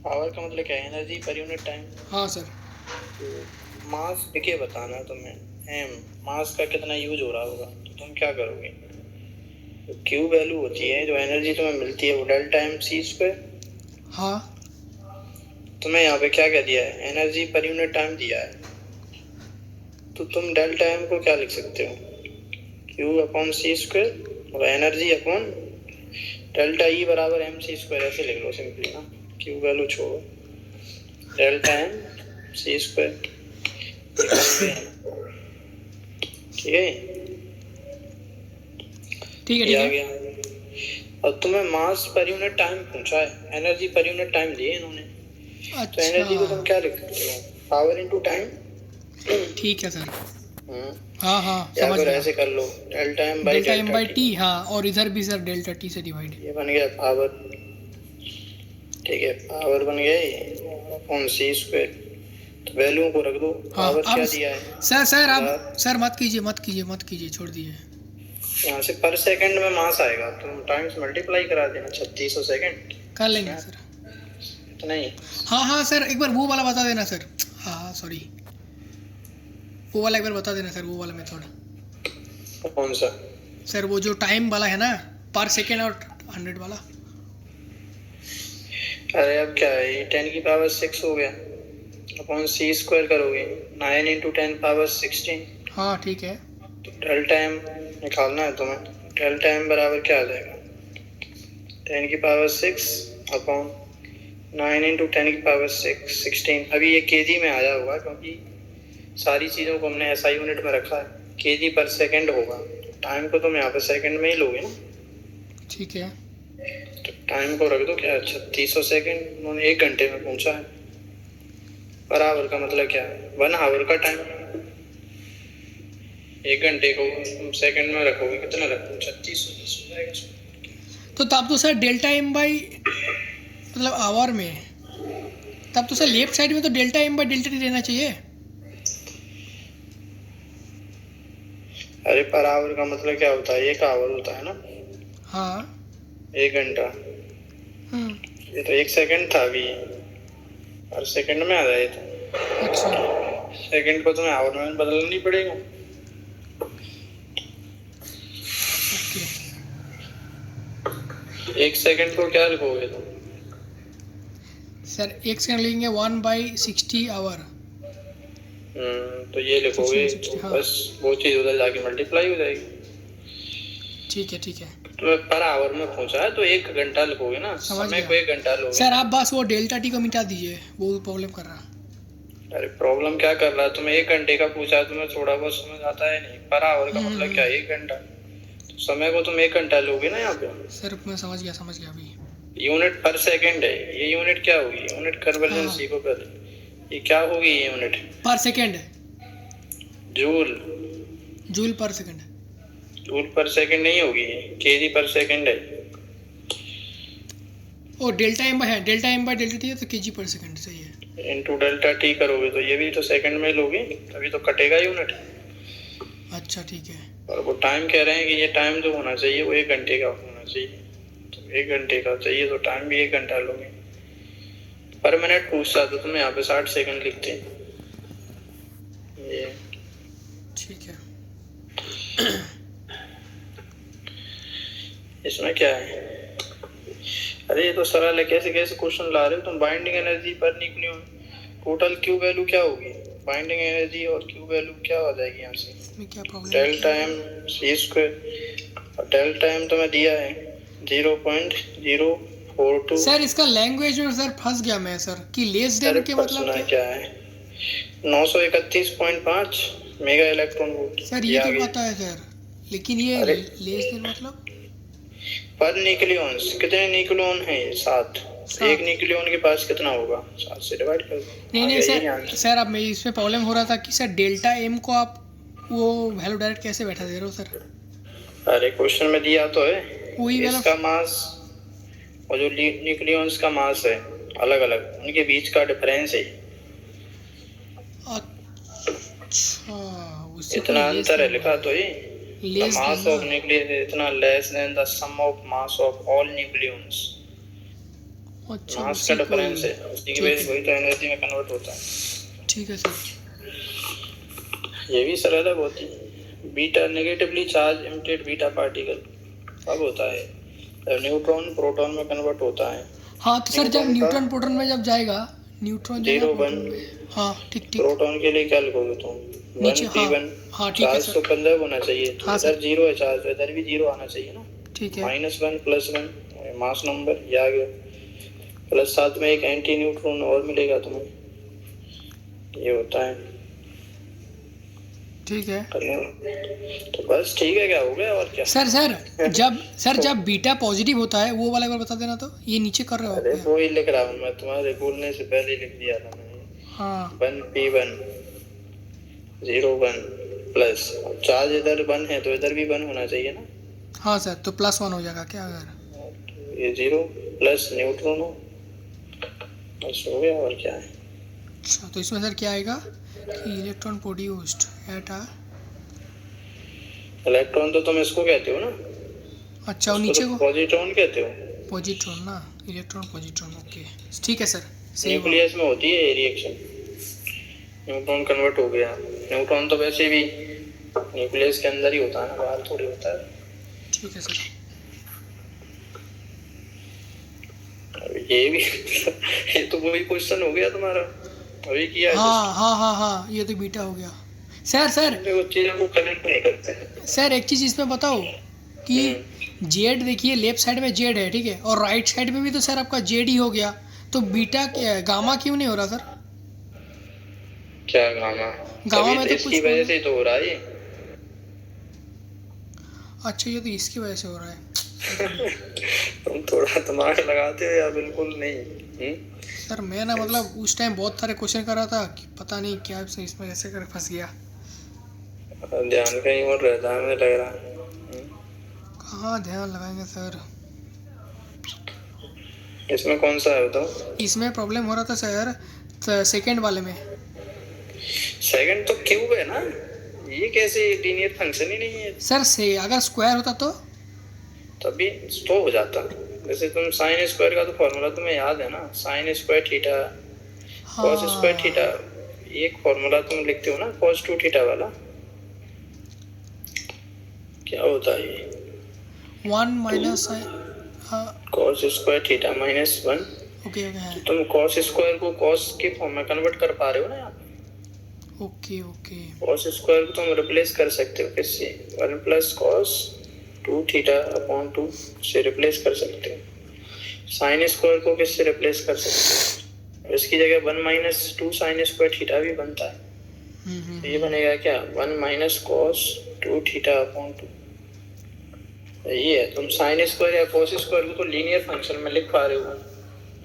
Power का मतलब क्या है? Energy per unit time. हाँ सर। तो मास के बताना है तुम्हें, एम मास का कितना यूज हो रहा होगा, तो तुम क्या करोगे? तो क्यू वैल्यू होती है जो एनर्जी तुम्हें मिलती है वो डेल्टा एम सी स्क्वायर। हाँ तुम्हें यहाँ पे क्या क्या दिया है? एनर्जी पर यूनिट टाइम दिया है, तो तुम डेल्टा एम को क्या लिख सकते हो? क्यू अपॉन सी स्क्वायर और एनर्जी अपॉन डेल्टा ई बराबर एम सी स्क्वायर, ऐसे लिख लो सिंपली ना। क्यू वैल्यू छोड़ो, डेल्टा एम सी स्क्वायर ठीक है। ठीक है ये ठीक आ है। गया। और तुम्हें मास पर यूनिट टाइम पूछा है, एनर्जी पर यूनिट टाइम दिए इन्होंने, तो अच्छा एनर्जी को तुम क्या लिख सकते हो? Power into time. ठीक है सर। हाँ हाँ या समझ फिर गया। ऐसे कर लो, delta M by delta M delta by T. T, हाँ, और इधर भी सर डेल्टा टी से डिवाइड। ये बन गया पावर, ठीक है, पावर बन गया अपॉन सी स्क्वायर। तो वैल्यू को रख दो, हाँ पावर अब क्या दिया है? सर अब 1000। सर मत कीजिए मत कीजिए मत कीजिए, छोड़ दीजिए। यहाँ से पर सेकंड में मास आएगा, तुम टाइम्स मल्टीप्लाई करा देना 3600 सेकंड। कर लेंगे इसमें सर। इतना ही। हाँ हाँ सर, एक बार वो वाला बता देना सर। हाँ हाँ सॉरी, वो वाला एक बार बता देना सर, वो वाला मेथड। कौन सा? सर वो जो टाइम वाला है ना, पर सेकेंड और 100 वाला। अरे अब क्या है, ये 10 की पावर 6 हो गया, अपॉन सी स्क्वायर करोगे 9 इंटू 10 पावर 16। हाँ ठीक है। तो डेल्टा एम निकालना है तुम्हें। डेल्टा एम बराबर क्या आ जाएगा? 10 की पावर 6 अपॉन 9 इंटू 10 की पावर 16। अभी ये केजी में आया होगा क्योंकि सारी चीज़ों को हमने ऐसा यूनिट में रखा है, केजी पर सेकंड होगा। टाइम को तुम यहाँ पे सेकंड में ही लोगे ना। ठीक है। तो टाइम को रख दो क्या, 3600 सेकंड उन्होंने 1 घंटे में पूछा है। पर आवर का मतलब क्या है? 1 आवर का टाइम। 1 घंटे को तुम सेकंड में रखोगे, कितना रखोगे? 3600 हो जाएगा। तो तब तो सर डेल्टा एम बाई मतलब आवर में, तब तो सर लेफ्ट साइड में तो delta M by delta T रहना चाहिए। अरे पर आवर का मतलब क्या होता है? 1 आवर होता है ना, हाँ। 1 घंटा। ये तो 1 सेकंड था अभी, और सेकंड में आ जाए तो अच्छा सेकंड को तुम्हें आवर में बदलना नहीं पड़ेगा। ओके। 1 सेकंड को क्या लिखोगे तुम? सर 1 सेकंड लेंगे 1/60 आवर। तो ये लिखोगे 16 तो 60, हाँ बस वो चीज उधर जाके मल्टीप्लाई हो जाएगी। ठीक है ठीक है। तो पर आवर में पूछा है तो 1 घंटा लिखोगे ना, समझ समय गया को 1 घंटा लोगे। सर, आप बस वो डेल्टा टी को मिटा दीजिए, वो प्रॉब्लम कर रहा। अरे प्रॉब्लम क्या कर रहा है? तुम्हें 1 घंटे का पूछा है, तुम्हें थोड़ा बहुत समझ आता है नहीं? पर आवर का मतलब क्या है? 1 घंटा। तो समय को तुम 1 घंटा लोगे ना यहाँ पे। सर मैं समझ गया अभी। यूनिट पर सेकंड है, ये यूनिट क्या होगी? यूनिट कन्वर्जन हाँ सीखो पहले। ये क्या होगी ये unit? Per second. Joule. Joule per second. Joule per second नहीं होगी, केजी पर सेकंड है। ओ डेल्टा एम है, delta M by delta T है तो केजी पर सेकेंड, सही है। इनटू डेल्टा टी करोगे तो ये भी तो सेकंड में लोगे, तभी तो कटेगा यूनिट। अच्छा ठीक है। और वो टाइम कह रहे हैं कि ये टाइम जो होना चाहिए वो 1 घंटे का होना चाहिए। तो 1 घंटे का चाहिए तो टाइम भी 1 घंटा लोगे। पर मिनट पूछता तो तुम यहाँ पे 60 सेकंड लिखते। ये ठीक है। इसमें क्या है? अरे ये तो सरल है, कैसे कैसे क्वेश्चन ला रहे हो तुम? Binding energy per nucleon total Q value क्या होगी? बाइंडिंग एनर्जी और क्यू वैल्यू क्या आ जाएगी यहाँ से? इसमें क्या problem? Delta M C square, और डेल्टा एम तो मैं दिया है 0.042। सर इसका लैंग्वेज में सर फंस गया मैं सर, कि लेस देन के मतलब क्या है? 931.5 मेगा इलेक्ट्रॉन वोल्ट। सर ये तो पता है सर, लेकिन ये लेस देन मतलब पर न्यूक्लियॉन्स कितने न्यूक्लियॉन हैं? 7। एक न्यूक्लियॉन के पास कितना होगा? 7 से डिवाइड कर दो। नहीं सर अब मैं इसमें प्रॉब्लम हो रहा था कि सर डेल्टा एम को आप वो वैल्यू डायरेक्ट कैसे बैठा दे रहे हो सर? अरे क्वेश्चन में दिया तो है, वही इसका मास और जो न्यूक्लियॉन्स का मास है अलग अलग, उनके बीच का डिफरेंस है। अच्छा इतना अंतर है लिखा तो ही, the mass of nucleus is इतना less than the sum of mass of all nucleons। अच्छा मास उसी का को ही। डिफरेंस है, उसी की ठीक वजह से है वही तो एनर्जी में कन्वर्ट होता है। ठीक है सर। ये भी सरल है बहुत ही। Beta negatively charge emitted beta particle कब होता है? जब न्यूट्रॉन प्रोटॉन में कन्वर्ट होता है। हाँ तो सर जब न्यूट्रॉन का न्यूट्रॉन प्रोटॉन में जब जाएगा, न्यूट्रॉन जाएगा 0 प्रोटॉन 1, में। हाँ ठीक ठीक। प्रोटॉन के लिए क्या लिखोगे तुम? नीचे 1 हाँ। p1। हाँ ठीक है चार्ज सर। तो कंजर्व होना चाहिए, तो हाँ इधर सर 0 है चार्ज, तो इधर भी 0 आना चाहिए ना। ठीक है। -1 +1 मास नंबर ये आ गया, प्लस साथ में एक एंटी न्यूट्रॉन और मिलेगा तुम्हें। ये होता है। ठीक है तो बस ठीक है, क्या हो गया और क्या। सर जब बीटा पॉजिटिव होता है वो वाला एक बार बता देना। तो ये नीचे कर रहे हो आप अरे क्या? वो ही लिख रहा हूँ मैं, तुम्हारे बोलने से पहले ही लिख दिया था मैंने। हाँ 1 p1 0 1 प्लस, चार्ज इधर 1 है तो इधर भी 1 होना चाहिए ना। हाँ सर तो +1 हो जाएगा क्या अगर? तो ये 0 प्लस न्यूट्रॉन हो, बस हो गया और क्या है। अच्छा तो इसमें सर क्या आएगा कि electron produced at a. Electron तो तुम इसको कहते हो ना, अच्छा और उसको नीचे तो को पॉजिट्रॉन कहते हो। पॉजिट्रॉन ना, इलेक्ट्रॉन पॉजिट्रॉन। ओके ठीक है सर सही हुआ। न्यूक्लियस में होती है ये रिएक्शन। न्यूट्रॉन कन्वर्ट हो गया। न्यूट्रॉन तो वैसे भी न्यूक्लियस के अंदर ही होता है ना, बाहर थोड़ी होता है। ठीक है सर। अब ये भी ये तो वही क्वेश्चन हो गया तुम्हारा, अभी किया है हाँ हाँ हाँ हाँ ये तो बीटा हो गया। सर देखो चीजों को कनेक्ट नहीं करते। सर एक चीज़ इसमें बताओ कि जेड देखिए लेफ्ट साइड में जेड है ठीक है, और राइट साइड में भी तो सर आपका जेड ही हो गया, तो बीटा गामा क्यों नहीं हो रहा सर? क्या गामा? गामा अभी में तो तो इसकी कुछ वजह से ही तो हो रहा है ये। अच्छा ये तो इसकी वजह से हो रहा है। तुम थोड़ा दिमाग लगाते हो या बिल्कुल नहीं? सर मैं ना मतलब उस टाइम बहुत सारे क्वेश्चन कर रहा था कि पता नहीं क्या इसमें कैसे कर फंस गया। ध्यान कहीं और रहता है मुझे लग रहा है। कहाँ ध्यान लगाएंगे सर? इसमें कौन सा है बताओ? इसमें प्रॉब्लम हो रहा था सर सेकंड वाले में। सेकंड तो क्यूब है ना, ये कैसे लीनियर फंक्शन ही नहीं है। सर से अगर स्क्वायर होता तो तभी तो हो जाता। जैसे तुम साइन स्क्वायर का तो फॉर्मूला तुम्हें याद है ना, sine square theta cos square theta, एक फॉर्मूला तुम लिखते हो ना कॉस 2 थीटा वाला। क्या होता है ये? 1 minus cos square theta -1। Okay okay तुम कॉस स्क्वायर को कॉस के फॉर्म में कन्वर्ट कर पा रहे हो ना यहाँ। ओके ओके कॉस स्क्वायर को तुम रिप्लेस कर सकते हो किससे? 1 + cos 2 θ/2 से रिप्लेस कर सकते हो। साइन स्क्वायर को किससे रिप्लेस कर सकते हो? इसकी जगह 1 - 2 sin स्क्वायर थीटा भी बनता है। तो ये बनेगा क्या? 1 - cos 2 θ/2। ये है, तुम साइन स्क्वायर या cos स्क्वायर को तो लीनियर फंक्शन में लिख पा रहे हो।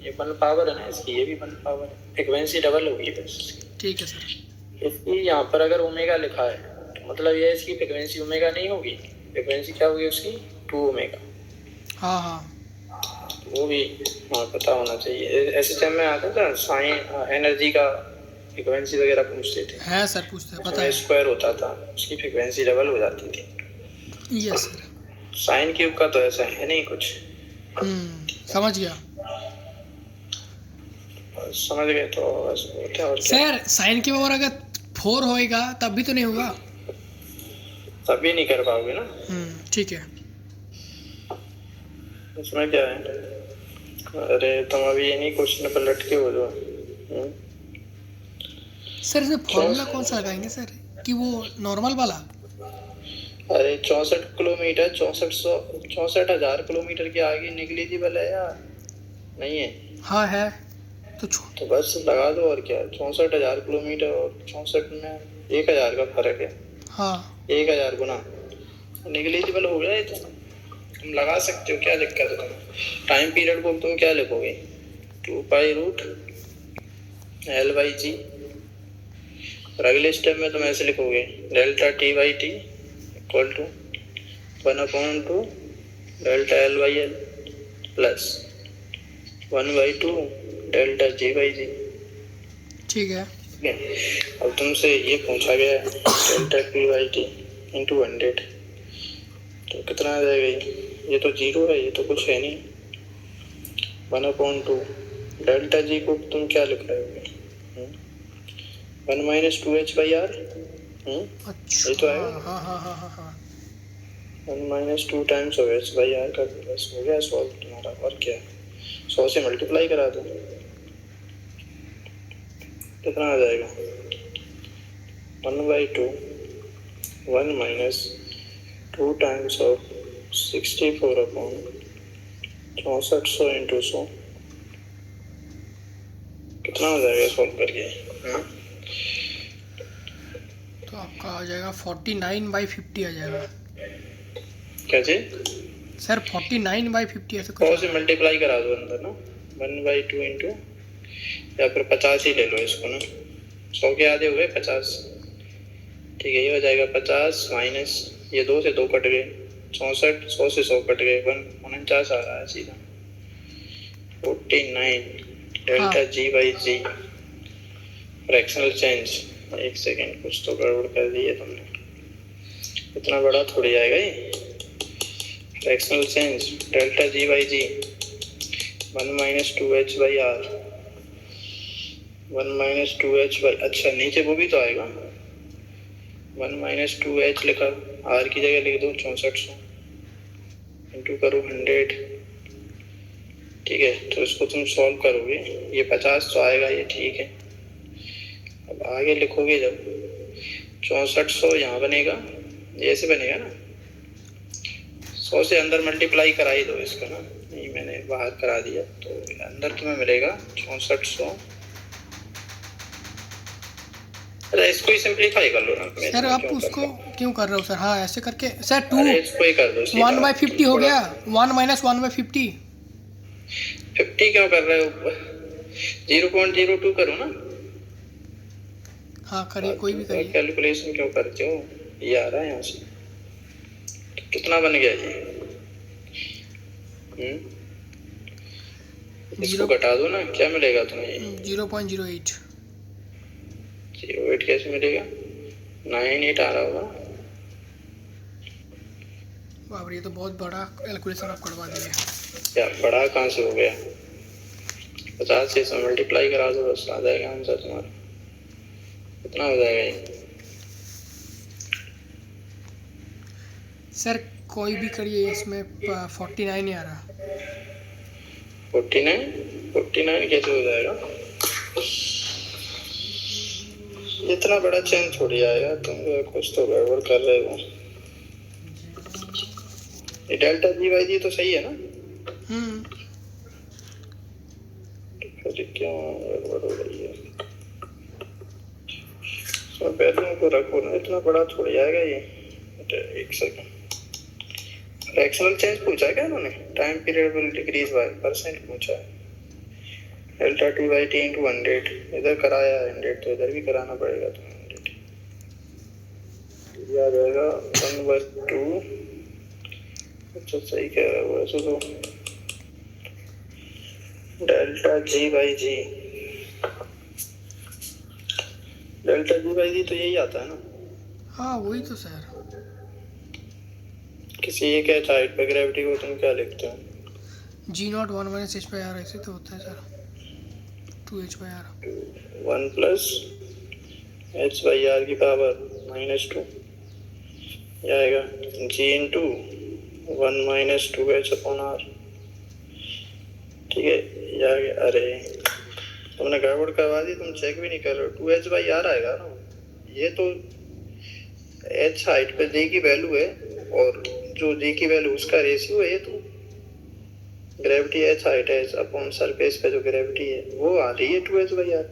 ये 1 पावर है ना इसकी, ये भी 1 पावर है, फ्रीक्वेंसी डबल होगी बस। ठीक है सर। इसकी यहाँ पर अगर ओमेगा लिखा है तो मतलब ये इसकी फ्रीक्वेंसी ओमेगा नहीं होगी, फ्रीक्वेंसी क्या होगी उसकी? 2 ओमेगा। हाँ हाँ वो भी हाँ पता होना चाहिए। ऐसे टाइम में आता था साइन एनर्जी का फ्रीक्वेंसी वगैरह पूछते थे, है सर पूछते हैं पता है। स्क्वायर होता था, उसकी फ्रीक्वेंसी डबल हो जाती थी। Yes sir. साइन क्यूब का तो ऐसा है नहीं कुछ। समझ गया समझ गए तो बस क्या और क्या। सर। साइन के बराबर अगर 4 होएगा तब भी तो नहीं होगा। तभी नहीं कर पाओगे ना। ठीक है। इसमें क्या है? अरे तुम अभी ये नहीं क्वेश्चन पर लटके हो जो। सर इसमें फॉर्मूला कौन सा लगाएंगे सर कि वो नॉर्मल वाला? अरे 64 किलोमीटर 64,000 किलोमीटर के आगे नेग्लिजिबल है यार, नहीं है? हाँ है तो बस लगा दो और क्या। 64,000 किलोमीटर और 64 में 1,000 का फर्क है। हाँ 1,000 गुना नेग्लिजिबल हो गया ये तो, तुम लगा सकते हो, क्या दिक्कत है? टाइम पीरियड को तुम क्या लिखोगे? 2π√L/g। और अगले स्टेप में तुम ऐसे लिखोगे ΔT/T = 1/2 ΔL/L प्लस 1/2 ΔG/g। ठीक है। अब तुमसे ये पूछा गया ΔP/T × 100, तो कितना आ जाएगा? ये तो 0 है, ये तो कुछ है नहीं। 1/2 डेल्टा जी को तुम क्या लिख रहे हो? 1 माइनस 2h/r। अच्छा ये तो आएगा। हाँ हाँ हाँ हाँ हाँ 1 माइनस 2 टाइम्स ऑफ h/r कर दो, बस हो गया सॉल्व तुम्हारा। और क्या, 100 से मल्टीप्लाई करा दो, कितना आ जाएगा? 1/2 1 माइनस 2 टाइम्स ऑफ 64/6400 इंटू 100, कितना हो जाएगा सॉल्व करके? तो आपका आ जाएगा 49/50 आ जाएगा कैसे? सर 49/50 ऐसे कुछ 100 आ से रहा है। मल्टीप्लाई करा दो अंदर ना, 1/2 इंटू, या फिर 50 ही ले लो इसको ना, 100 के आधे हुए 50। ठीक है, ये हो जाएगा 50 माइनस ये 2 से 2 कट गए, 64, 100 से 100 कट गए, 49 आ रहा है सीधा। 49 delta G by G fractional change. एक सेकेंड, कुछ तो गड़बड़ कर दी है तुमने, इतना बड़ा थोड़ी आएगा ये। Fractional change delta G by G 1 minus 2h/r 1 minus 2h by, अच्छा नीचे वो भी तो आएगा, 1 माइनस 2h लिखा, r की जगह लिख दो 6400 इंटू करो 100। ठीक है, तो इसको तुम सॉल्व करोगे, ये 50 तो आएगा ये, ठीक है। अब आगे लिखोगे जब 6400 यहाँ बनेगा, ये ऐसे बनेगा ना, 100 से अंदर मल्टीप्लाई करा ही दो इसका ना, ये मैंने बाहर करा दिया, तो अंदर तुम्हें मिलेगा 6400। अरे इसको ही सिंपलीफाई कर लो ना। सर आप उसको क्यों कर रहे हो सर? हाँ ऐसे करके सर 2 अरे इसको ही कर दो, 1/50 हो गया, 1 माइनस 1/50। 50 क्यों कर रहे हो? 0.02 करो ना। हाँ करिए, कोई भी करिए। कैलकुलेशन क्यों करते हो? ये आ रहा है यहाँ से, कितना बन गया ये? इसको घटा दो ना, क्या मिलेगा तुम्हें? 0.08। 08 कैसे मिलेगा? 98 आ रहा होगा। बाप रे, ये तो बहुत बड़ा कैलकुलेशन आप करवा दिए। क्या बड़ा कहाँ से हो गया? 50 से मल्टीप्लाई करा दो, बस आ जाएगा आंसर तुम्हारा। कितना हो जाएगा ये? सर कोई भी करिए, इसमें 49 ही आ रहा। 49 कैसे हो जाएगा? इतना बड़ा चेंज थोड़ी आएगा, तुम कुछ तो गड़बड़ कर रहे हो। ये डेल्टा जी बाई जी तो सही है ना? फिर क्यों गड़बड़ हो रही है? सब वैल्यू को रखो ना, इतना बड़ा थोड़ी आएगा ये। एक सेकंड, फ्रैक्शनल चेंज पूछा है क्या उन्होंने? Time period will decrease by percent पूछा है। Delta T by T into 100, इधर कराया 100 तो इधर भी कराना पड़ेगा तो 100 आ जाएगा 1/2। अच्छा सही कह रहा है वैसे तो, delta G by G, delta G by G तो यही आता है ना? हाँ वही तो सर। किसी एक एच हाइट पे ग्रेविटी को तुम क्या लिखते हो? G0 1 माइनस h/r ऐसे तो होता है सर, 2h/r। 1 प्लस h/r की पावर -2, यह आएगा g इंटू 1 माइनस 2h/r। ठीक है, यह आ गया। अरे तुमने गड़बड़ करवा दी, तुम चेक भी नहीं कर रहे हो। 2h/r आएगा ना, ये तो h हाइट पे g की वैल्यू है, और जो g की वैल्यू उसका रेशियो है। ये तो ग्रेविटी h हाइट है अपॉन सरफेस पे जो ग्रेविटी है वो आ रही है 2h/r।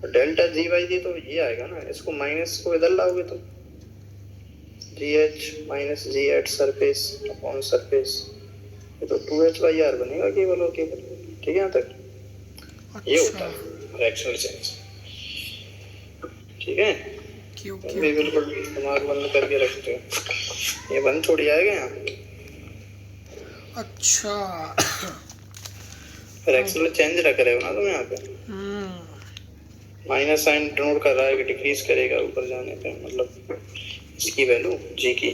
Delta G by G तो ये आएगा ना, इसको माइनस को इधर लाओगे तो gh minus G at surface upon surface, ये तो 2h/r बनेगा केवल और केवल। ठीक है यहाँ तक? अच्छा। ये होता है फ्रैक्शनल चेंज। ठीक है, भी बिल्कुल दिमाग बंद करके रखते हो, ये बंद थोड़ी आएगा यहाँ। अच्छा फ्रैक्शनल चेंज रख रहे हो ना तुम यहाँ पे, माइनस साइन डिनोट कर रहा है कि डिक्रीज करेगा ऊपर जाने पे, मतलब इसकी वैल्यू जी की।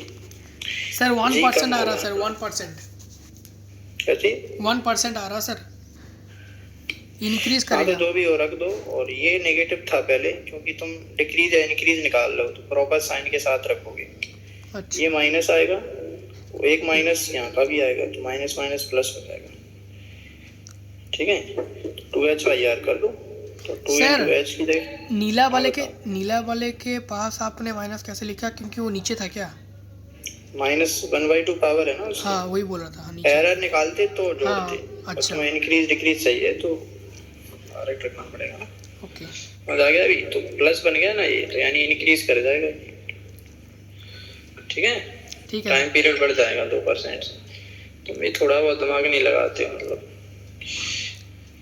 सर 1% आ रहा सर, 1%। क्या चीज? 1% आ रहा सर, इंक्रीज हाँ तो करेगा। जो भी हो रख दो। और ये नेगेटिव था पहले, क्योंकि तुम डिक्रीज या इंक्रीज निकाल रहे हो तो प्रॉपर साइन के साथ रखोगे। ये अच्छा माइनस आएगा, वो एक माइनस यहाँ का भी आएगा, तो माइनस माइनस प्लस हो जाएगा। ठीक है, 2h/r कर लो, तो 2 सर, into h की जगह। नीला वाले के बताओ। नीला वाले के पास आपने माइनस कैसे लिखा, क्योंकि वो नीचे था क्या? -1/2 पावर है ना उसकी। हाँ वही बोल रहा था, हाँ नीचे। एरर निकालते तो जोड़ते। हाँ और अच्छा, तुम्हें इंक्रीज डिक्रीज चाहिए तो डायरेक्ट रखना पड़ेगा ना। ओके समझ आ गया? अभी तो प्लस बन गया ना ये, तो यानी इंक्रीज कर जाएगा। ठीक है, ठीक है टाइम सर। पीरियड बढ़ जाएगा 2% से। तुम भी थोड़ा बहुत दिमाग नहीं लगाते हो मतलब।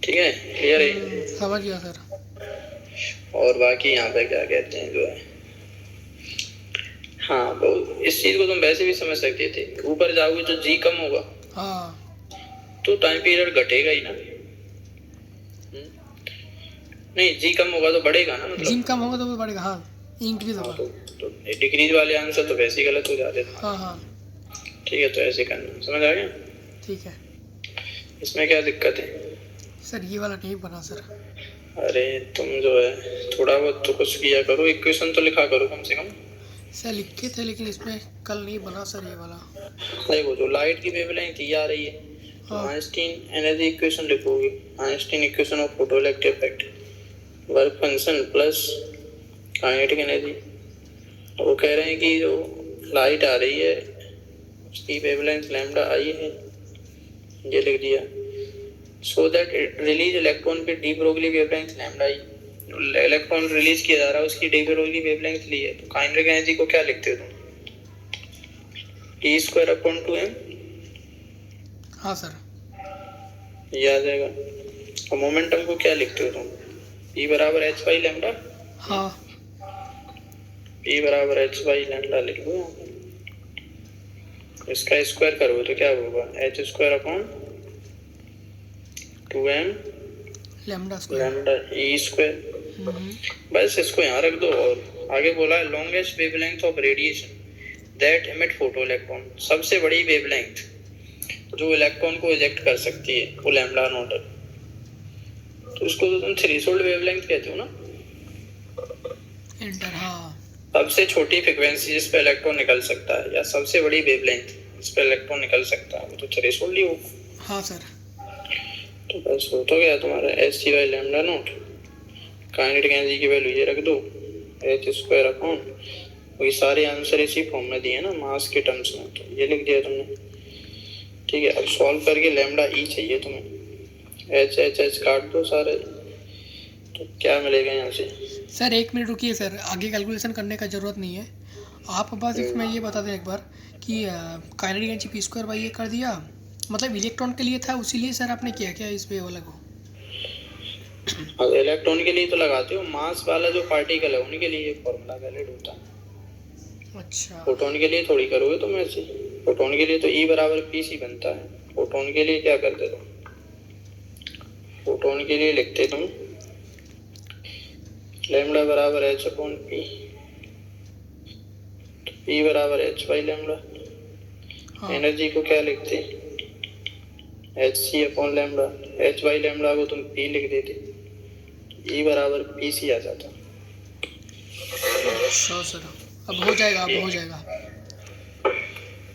ठीक है, क्लियर है? समझ गया सर। और बाकी यहाँ पे क्या कहते हैं जो है, हाँ तो इस चीज को तुम वैसे भी समझ सकते थे। ऊपर जाओगे तो जी कम होगा, हाँ तो टाइम पीरियड घटेगा ही ना। नहीं, जी कम होगा तो बढ़ेगा ना मतलब। जिम कम होगा तो वो बढ़ेगा, हाँ इंक्रीज हाँ होगा। तो डिक्रीज वाले आंसर तो वैसे ही गलत हो जाते थे। हाँ हाँ ठीक है, तो ऐसे करना। समझ आ गया? ठीक है इसमें क्या दिक्कत है? सर, ये वाला नहीं बना सर। अरे तुम जो है थोड़ा बहुत तो कुछ किया करो, इक्वेशन तो लिखा करो कम से कम। सर लिखे थे, लेकिन इसमें कल नहीं बना सर ये वाला। देखो, जो लाइट की वेवलेंथ ये आ रही है, तो हाँ आइंस्टीन एनर्जी इक्वेशन लिखोगे। Einstein equation of photoelectric effect, work function plus kinetic energy. वो कह रहे हैं कि जो लाइट आ रही है उसकी वेवलेंथ लैम्डा आई है, ये लिख दिया। So that it release electron पे डी ब्रोगली वेवलेंथ लैम्डा आई। इलेक्ट्रॉन रिलीज किया जा रहा है, उसकी डी ब्रोगली वेवलेंथ ली है, तो काइनेटिक एनर्जी को क्या लिखते हो तुम? T²/2m। हाँ सर। ये आ जाएगा। और मोमेंटम को क्या लिखते हो तुम? E बराबर h/λ। हाँ P बराबर h/λ लिख दो। इसका स्क्वायर करोगे तो क्या होगा? h²/2m lambda square. Lambda E²। बस इसको यहाँ रख दो। और आगे बोला है longest wavelength of radiation that emit photoelectron. सबसे बड़ी वेवलेंथ जो इलेक्ट्रॉन को इजेक्ट कर सकती है वो लैम्डा नॉट है। तो इसको तो तुम थ्रेशोल्ड वेवलेंथ कहते हो ना। एंटर, हाँ सबसे छोटी फ्रीक्वेंसी जिस पे इलेक्ट्रॉन निकल सकता है, या सबसे बड़ी वेवलेंथ जिस पे इलेक्ट्रॉन निकल सकता है, वो तो थ्रेशोल्ड ही होगा। हाँ सर। तो बस हो तो गया तुम्हारा h/λ0। काइनेटिक एनर्जी की वैल्यू ये रख दो, h²/। वही सारे आंसर इसी फॉर्म में दिए ना, मास के टर्म्स में, तो ये लिख दिया तुमने। ठीक है, अब सॉल्व करके लैम्डा ई चाहिए तुम्हें। h काट दो सारे, तो क्या मिलेगा यहाँ से? सर 1 मिनट रुकिए सर, आगे कैलकुलेशन करने का ज़रूरत नहीं है। आप बस इसमें ये बता दें एक बार कि काइनेटिक एनर्जी P²/A कर दिया, मतलब इलेक्ट्रॉन के लिए था, उसी लिए सर आपने किया क्या इस वे वाला को? अब इलेक्ट्रॉन के लिए तो लगाते हो, मास वाला जो पार्टिकल है उनके लिए फॉर्मूला वैलिड होता है। अच्छा फोटोन के लिए थोड़ी करोगे तुम ऐसे। फोटोन के लिए तो E बराबर PC बनता है। फोटोन के लिए क्या करते तुम? फोटोन के लिए लिखते तुम लैम्डा बराबर h/p। तो P बराबर h/λ। हाँ एनर्जी को क्या लिखते? hc/λ। h/λ को तुम P लिख देते, E बराबर PC आ जाता। अच्छा सर, अब हो जाएगा, अब हो जाएगा।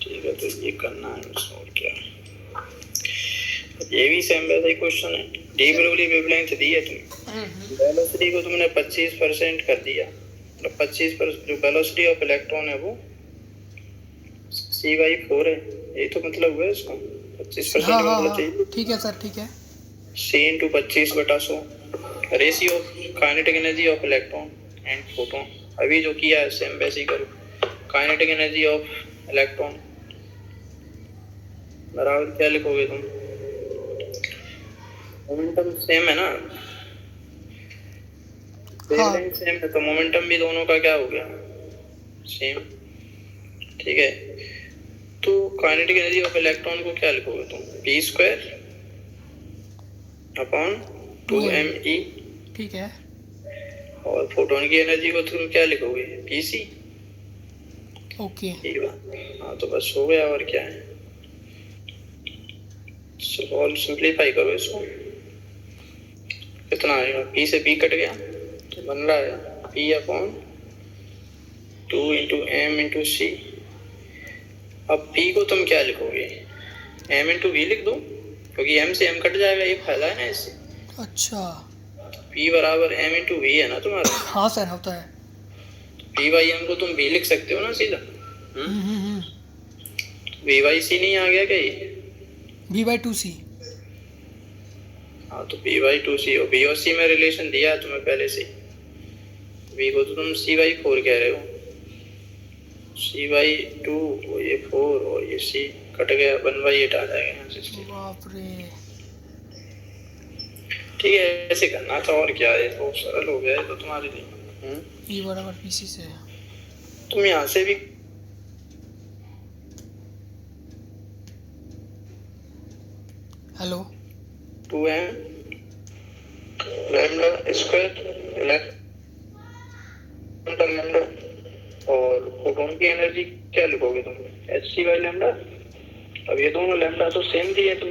ठीक है, तो ये करना है और क्या है। ये भी सेम वैसा ही क्वेश्चन है। डी ब्रोगली वेवलेंथ दी है तुमने, वेलोसिटी को तुमने 25% कर दिया। मतलब 25%, जो वेलोसिटी ऑफ इलेक्ट्रॉन है वो c/4 है। यही तो मतलब हुआ है इसका। 25% हाँ का हाँ मतलब हाँ चाहिए ठीक है सर, ठीक है। c × 25/100 ratio of kinetic energy of electron and photon. अभी जो किया है सेम वैसे ही करो। काइनेटिक एनर्जी ऑफ इलेक्ट्रॉन बराबर क्या लिखोगे तुम? मोमेंटम सेम है ना, वेवलेंथ सेम है, तो मोमेंटम भी दोनों का क्या हो गया? सेम। ठीक है, तो काइनेटिक एनर्जी ऑफ इलेक्ट्रॉन को क्या लिखोगे तुम? P²/2me। ठीक है। और फोटोन की एनर्जी को तुम क्या लिखोगे? PC। ओके हाँ, तो बस हो गया, और क्या है। सॉल्व सिंप्लीफाई करो इसको, कितना आएगा? पी से पी कट गया तो बन रहा है P upon 2 into M into C. अब पी को तुम क्या लिखोगे? एम इंटू वी लिख दो, क्योंकि एम से एम कट जाएगा, ये फायदा है ना इससे। अच्छा, पी बराबर एम इंटू वी है ना तुम्हारा। हाँ सर होता है। पी बाई एम को तुम वी लिख सकते हो ना सीधा। वी बाई सी नहीं आ गया क्या ये? V/2C। हाँ तो पी बाई 2 सी हो, बी और सी में रिलेशन दिया है तुम्हें पहले से। वी को तो तुम सी बाई 4 कह रहे हो, सी बाई 2 और ये 4 और ये सी कट गया, 1/8 आ जाएगा यहाँ से। बाप रे। ठीक है, ऐसे करना था और क्या है, तो सरल हो गया है तो तुम्हारे लिए। E बराबर PC से। तुम यहाँ से भी hello, 2m lambda square lambda, और फोटोन की एनर्जी क्या लिखोगे तुम? hc by lambda. अब ये दोनों लैम्डा तो सेम दिए तुम,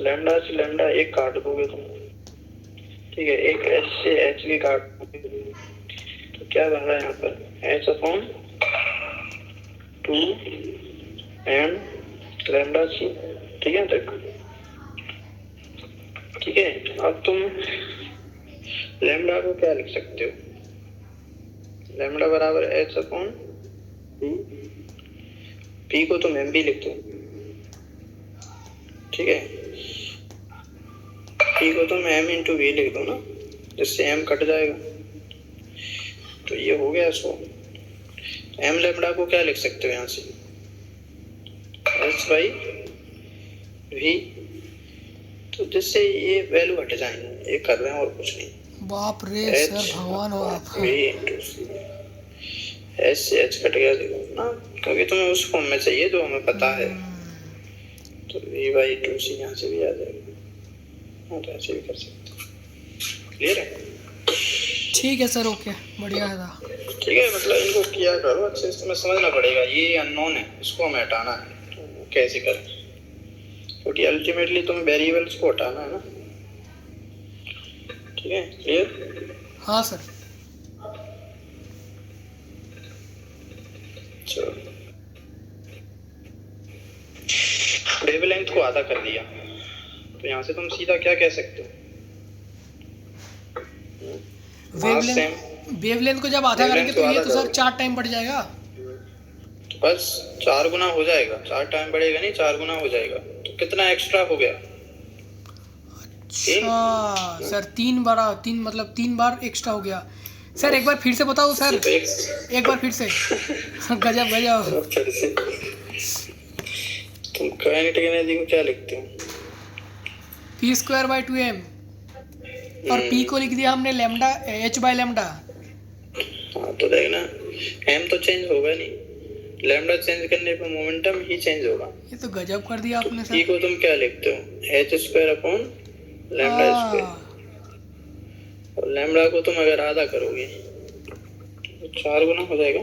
लैम्डा से लैम्डा एक काट दोगे तुम, ठीक है, एक h से h भी काट दोगे, तो क्या बन रहा है यहाँ पर? h upon 2m lambda c। ठीक है तक, ठीक है। अब तुम लैम्डा को क्या लिख सकते हो? लैम्डा बराबर h अपॉन p को तुम m भी लिख दो, ठीक है। p को तुम m इंटू v लिख दो ना, जिससे m कट जाएगा, तो ये हो गया। सो m लैम्डा को क्या लिख सकते हो यहाँ से? h बाई v, तो जिससे ये वैल्यू हट जाएंगे, ये कर रहे हैं और कुछ नहीं। बाप रे सर, भगवान हो आप। v इंटू सी, h से h कट गया देखो ना, क्योंकि तुम्हें उस फॉर्म में चाहिए जो हमें पता है, तो v बाई 2c यहाँ से भी आ जाएगा। हाँ तो ऐसे भी कर सकते हो। क्लियर है? ठीक है सर, ओके, बढ़िया है था। ठीक है, मतलब इनको किया करो अच्छे से, तुम्हें समझना पड़ेगा। ये अननोन है, इसको हमें हटाना है, तो वो कैसे करें? क्योंकि अल्टीमेटली तुम्हें वेरिएबल्स को हटाना है ना। ठीक है, क्लियर? हाँ सर। चलो, वेवलेंथ को आधा कर दिया, तो यहाँ से तुम सीधा क्या कह सकते हो? वेवलेंथ को जब आधा करेंगे तो ये तो सर 4 टाइम बढ़ जाएगा। तो बस 4 गुना हो जाएगा, 4 टाइम बढ़ेगा नहीं, 4 गुना हो जाएगा। तो कितना एक्स्ट्रा हो गया? अच्छा सर, 3 मतलब 3 बार एक्स्ट्रा हो गया। सर एक बार फिर से बताओ सर, एक बार फिर से। गजब गजब। फिर से तुम काइनेटिक एनर्जी को क्या लिखते हो? p²/2m, और p को लिख दिया हमने लैम्डा h बाई लैम्डा। हाँ तो देखना, m तो चेंज होगा नहीं, लैम्डा चेंज करने पर मोमेंटम ही चेंज होगा। ये तो गजब कर दिया आपने सर। p को तुम क्या लिखते हो? h² अपॉन लैम्डा स्क्वायर, और लैम्डा को तुम अगर आधा करोगे तो 4 गुना हो जाएगा।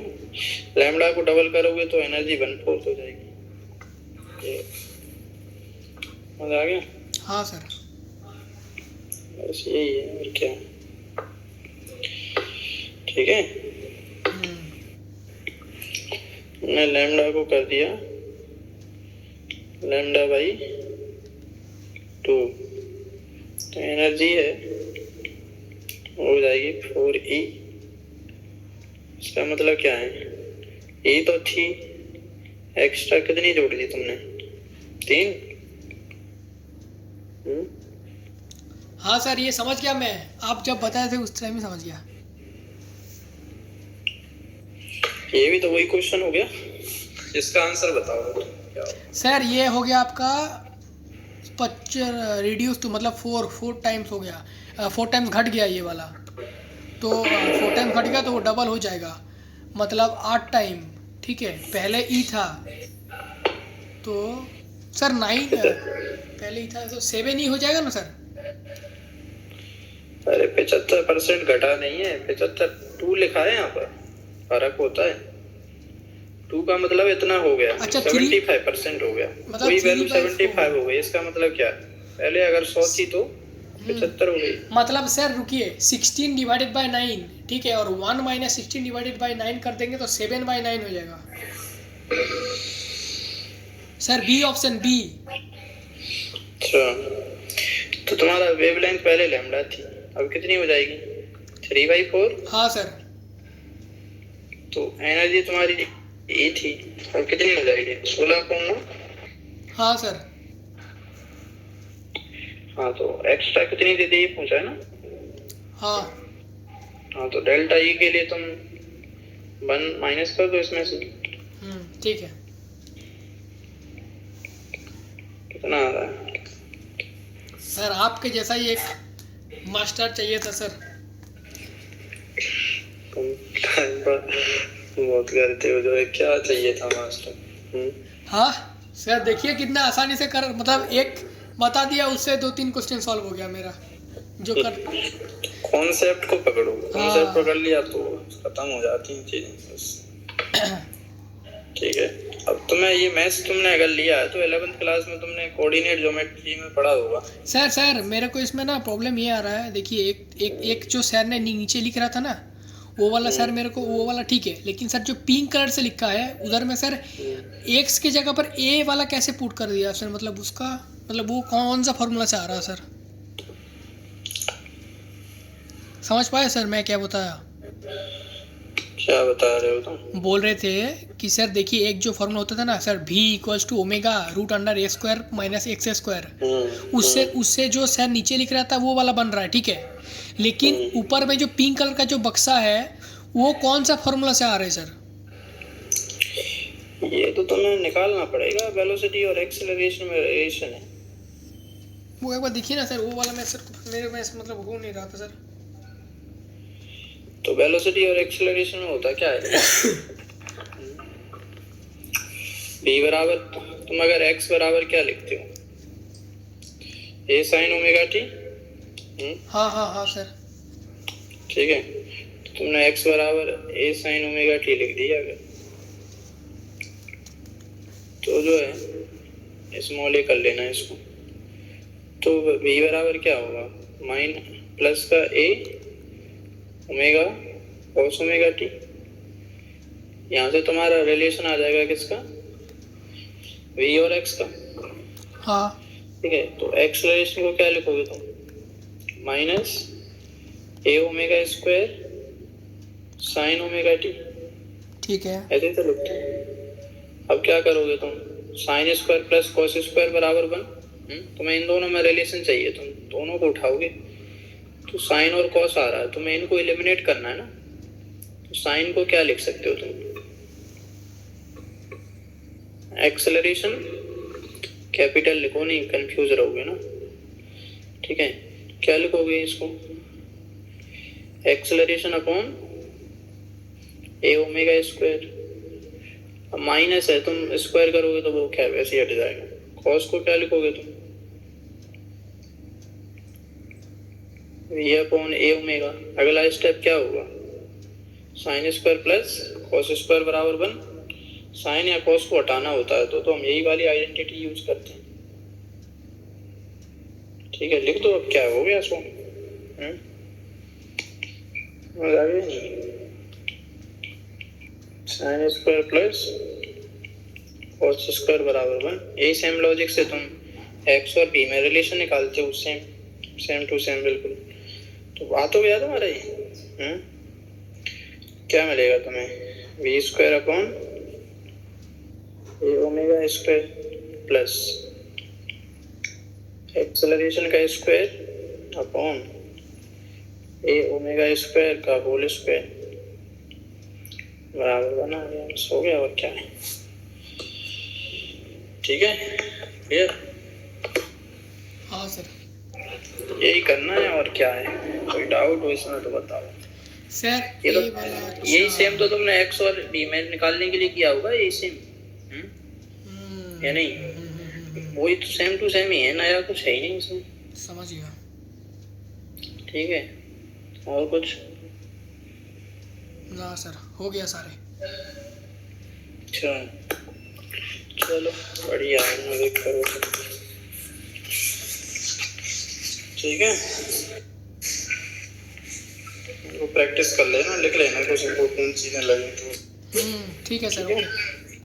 लैम्डा को डबल करोगे तो एनर्जी 1/4 हो जाएगी। मजा आ गया? हाँ सर। बस यही है, और क्या? ठीक है, मैं लैम्डा को कर दिया लैम्डा बाई 2, तो एनर्जी है हो जाएगी 4E। इसका मतलब क्या है? E तो थी, एक्स्ट्रा कितनी जोड़ दी तुमने? 3। हाँ सर, ये समझ गया मैं, आप जब बताए थे उस टाइम ही समझ गया। ये भी तो वही क्वेश्चन हो गया, इसका आंसर बताओ क्या होगा? सर ये हो गया आपका रिड्यूस टू, मतलब 4 टाइम्स हो गया, 4 टाइम्स घट गया ये वाला, तो 4 टाइम्स घट गया तो वो डबल हो जाएगा, मतलब 8 टाइम। ठीक है, पहले ई था तो सर 9, पहले ई था तो 7 ही हो जाएगा ना सर? अरे 75% घटा नहीं है, 75 2 लिखा है यहाँ पर, फर्क होता है। 2 का मतलब इतना हो गया। अच्छा, 75% हो गया। मतलब वही 3 वैल्यू by 75 हो गई। इसका मतलब क्या है, पहले अगर 100 थी तो 75 हो गई। मतलब सर रुकिए, 16 डिवाइडेड बाय 9, ठीक है, और 1 माइनस 16 डिवाइडेड बाय 9 कर देंगे तो 7/9 हो जाएगा सर। B, option B. अच्छा, तो तुम्हारा वेवलेंथ पहले लैम्डा थी, अब कितनी हो जाएगी? 3/4। हाँ सर। तो एनर्जी तुम्हारी ए थी, अब कितनी हो जाएगी? 16। हाँ सर। हाँ, तो एक्स्ट्रा कितनी दे दी, ये पूछा है ना। हाँ। हाँ, तो डेल्टा ई के लिए तुम 1 माइनस कर दो इसमें से। ठीक है। कितना आ रहा है? सर आपके जैसा ही एक मास्टर चाहिए था सर। तुम टाइम पर बहुत करते हो, जो है क्या चाहिए था मास्टर। हाँ सर, देखिए कितना आसानी से कर, मतलब एक बता दिया उससे 2-3 क्वेश्चन सॉल्व हो गया मेरा जो कर। कॉन्सेप्ट को पकड़ो, कॉन्सेप्ट हाँ। पकड़ लिया तो खत्म हो जाती हैं चीजें बस। ठीक है, अब तुम्हें ये मैथ्स तुमने अगर लिया है तो 11th क्लास में तुमने कोऑर्डिनेट ज्योमेट्री में पढ़ा होगा। सर मेरे को इसमें ना प्रॉब्लम ये आ रहा है, देखिए एक जो सर ने नीचे लिख रहा था ना, वो वाला सर मेरे को, वो वाला ठीक है, लेकिन सर जो पिंक कलर से लिखा है उधर में सर एक्स की जगह पर ए वाला कैसे पुट कर दिया सर, मतलब उसका मतलब वो कौन सा फॉर्मूला से आ रहा है सर? समझ पाए सर मैं क्या बताया? क्या बता रहे हो तुम? बोल रहे थे कि सर देखिए एक जो फॉर्मूला होता था ना sir, v equals to omega root under A square minus X square, उससे जो सर नीचे लिख रहा था वो वाला बन रहा है, ठीक है, लेकिन ऊपर में जो पिंक कलर का जो बक्सा है वो कौन सा फॉर्मूला से आ रहा है सर? ये तो तुम्हें निकालना पड़ेगा, वेलोसिटी और एक्सेलरेशन में रिलेशन है। वो एक बार देखिए ना सर, वो वाला मैं सर मेरे में मतलब हो नहीं रहा था सर। तो वेलोसिटी और एक्सेलरेशन में होता क्या है? v बराबर, तुम अगर x बराबर क्या लिखते हो? a sin omega t। हाँ हाँ हाँ सर। ठीक है, तो तुमने x बराबर a sin ओमेगा t लिख दिया। अगर तो जो है स्मॉल a कर लेना इसको, तो v बराबर क्या होगा? माइन प्लस का a omega cos omega t। यहाँ से तुम्हारा रिलेशन आ जाएगा किसका? v और x का। हाँ। ठीक है, तो एक्सेलरेशन को क्या लिखोगे तुम? Minus a omega square sine omega t। ठीक है। ऐसे तो लिखते हैं। अब क्या करोगे तुम? Sign square plus cos square बराबर 1। तुम्हें इन दोनों में रिलेशन चाहिए, तुम दोनों को उठाओगे तो साइन और कॉस आ रहा है, तुम्हें इनको एलिमिनेट करना है ना। तो साइन को क्या लिख सकते हो तुम? एक्सेलरेशन कैपिटल लिखो, नहीं कंफ्यूज रहोगे ना। ठीक है, क्या लिखोगे इसको? Acceleration upon A omega square. अब माइनस है, तुम स्क्वायर करोगे तो वो क्या वैसे ही हट जाएगा। कॉस को क्या लिखोगे तुम? V upon A omega. अगला स्टेप क्या होगा? Sine square plus cos square बराबर 1। साइन या कॉस को हटाना होता है तो हम यही वाली आइडेंटिटी यूज करते हैं। ठीक है, लिख दो। अब क्या हो गया इसको? नहीं, sign square plus cos square बराबर 1। यही सेम लॉजिक से तुम एक्स और बी में रिलेशन निकालते हो, सेम टू सेम बिल्कुल। तो बात हो गया तुम्हारा ये। क्या मिलेगा तुम्हें? V square upon A omega square plus acceleration का square upon A omega square का होल स्क्वायर बराबर बना गया। हो गया, और क्या है? ठीक है, क्लियर? हाँ सर। यही करना है, और क्या है? कोई डाउट हो इसमें तो बताओ सर ये तो, ए वाला यही सेम तो तुमने एक्स और बी में निकालने के लिए किया होगा, यही सेम या नहीं? वही तो सेम टू सेम ही है, नया कुछ है ही नहीं इसमें। समझ गया। ठीक है, और कुछ? ना सर, हो गया सारे। अच्छा चलो बढ़िया है, मजे करो। ठीक है, वो प्रैक्टिस कर लेना, लिख लेना कुछ इंपॉर्टेंट चीजें लगे तो। ठीक है सर, ठीक है। ओके।